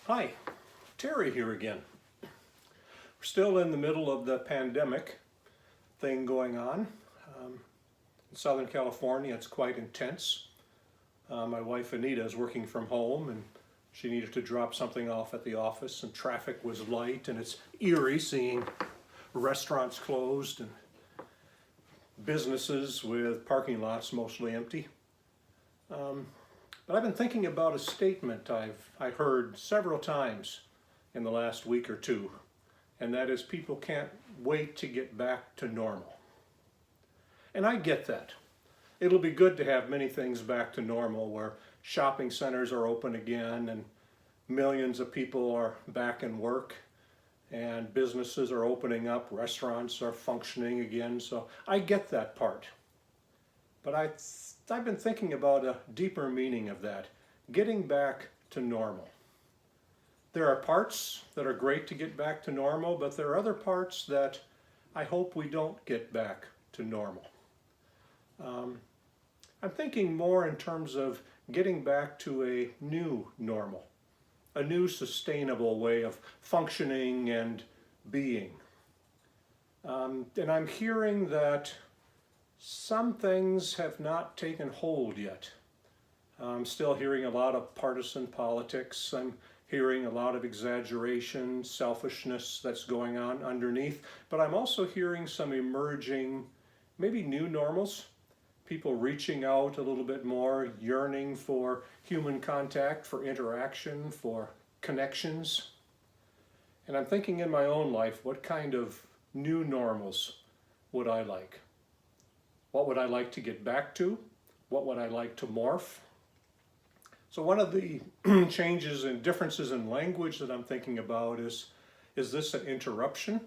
Hi, Terry here again. We're still in the middle of the pandemic thing going on. In Southern California, it's quite intense. My wife Anita is working from home and she needed to drop something off at the office, and traffic was light, and it's eerie seeing restaurants closed and businesses with parking lots mostly empty. But I've been thinking about a statement I heard several times in the last week or two, and that is people can't wait to get back to normal. And I get that. It'll be good to have many things back to normal, where shopping centers are open again and millions of people are back in work and businesses are opening up, restaurants are functioning again, so I get that part. But I've been thinking about a deeper meaning of that, getting back to normal. There are parts that are great to get back to normal, but there are other parts that I hope we don't get back to normal. I'm thinking more in terms of getting back to a new normal, a new sustainable way of functioning and being. And I'm hearing that some things have not taken hold yet. I'm still hearing a lot of partisan politics. I'm hearing a lot of exaggeration, selfishness that's going on underneath. But I'm also hearing some emerging, maybe new normals. People reaching out a little bit more, yearning for human contact, for interaction, for connections. And I'm thinking in my own life, what kind of new normals would I like? What would I like to get back to? What would I like to morph? So one of the changes and differences in language that I'm thinking about is this an interruption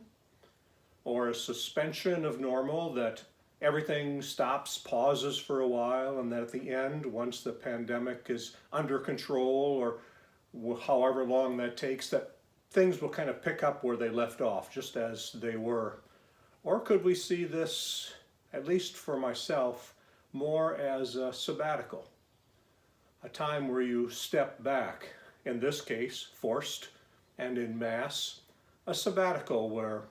or a suspension of normal, that everything stops, pauses for a while, and that at the end, once the pandemic is under control, or however long that takes, that things will kind of pick up where they left off, just as they were? Or could we see this, at least for myself, more as a sabbatical, a time where you step back, in this case, forced and in mass, a sabbatical where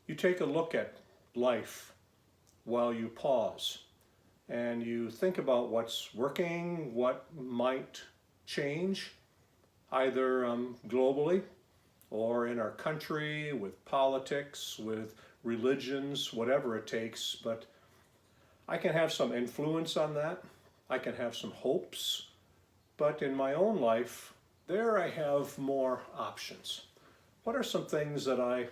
you take a look at life while you pause and you think about what's working, what might change, either globally or in our country, with politics, with religions, whatever it takes. But I can have some influence on that. I can have some hopes. But in my own life, there I have more options. What are some things that I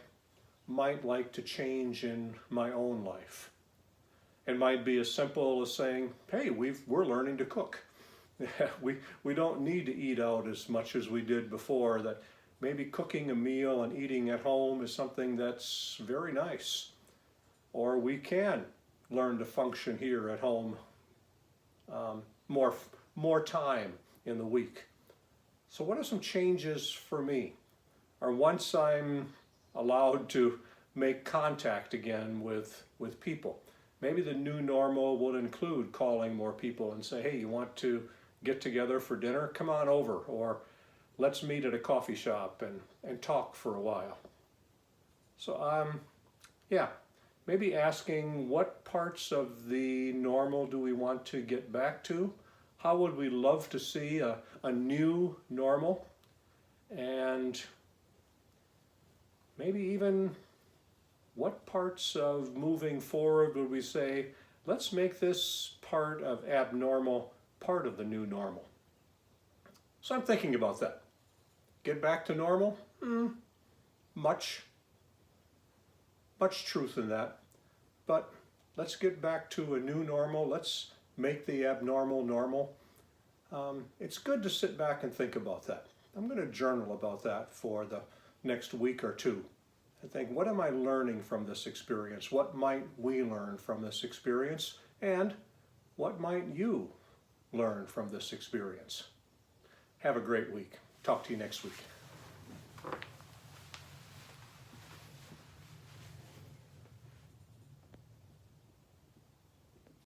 might like to change in my own life? It might be as simple as saying, hey, we're learning to cook. we don't need to eat out as much as we did before. That maybe cooking a meal and eating at home is something that's very nice. Or we can learn to function here at home more time in the week. So what are some changes for me? Or once I'm allowed to make contact again with people, maybe the new normal will include calling more people and say, hey, you want to get together for dinner? Come on over, or let's meet at a coffee shop and talk for a while. So yeah, maybe asking what parts of the normal do we want to get back to? How would we love to see a new normal? And maybe even what parts of moving forward would we say, let's make this part of abnormal part of the new normal? So I'm thinking about that. Get back to normal? Much truth in that. But let's get back to a new normal. Let's make the abnormal normal. It's good to sit back and think about that. I'm going to journal about that for the next week or two. I think, what am I learning from this experience? What might we learn from this experience? And what might you learn from this experience? Have a great week. Talk to you next week.